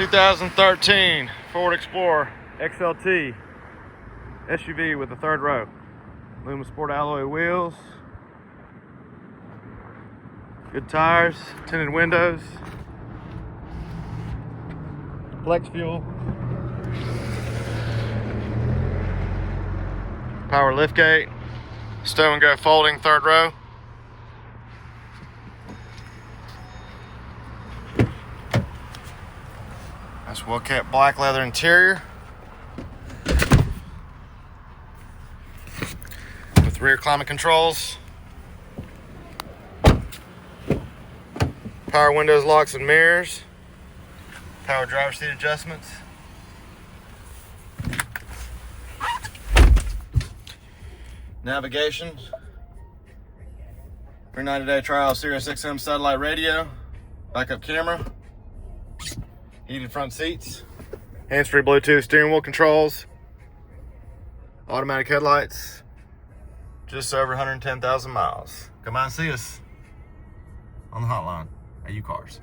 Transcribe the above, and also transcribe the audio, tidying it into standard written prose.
2013 Ford Explorer XLT SUV with a third row. Aluminum sport alloy wheels. Good tires, tinted windows. Flex fuel. Power liftgate. Stow and go folding third row. Nice well kept black leather interior. With rear climate controls. Power windows, locks and mirrors. Power driver's seat adjustments. Navigation. 390-day trial Sirius XM satellite radio. Backup camera. Heated front seats. Hands-free Bluetooth steering wheel controls. Automatic headlights. Just over 110,000 miles. Come by and see us on the hotline at U Cars.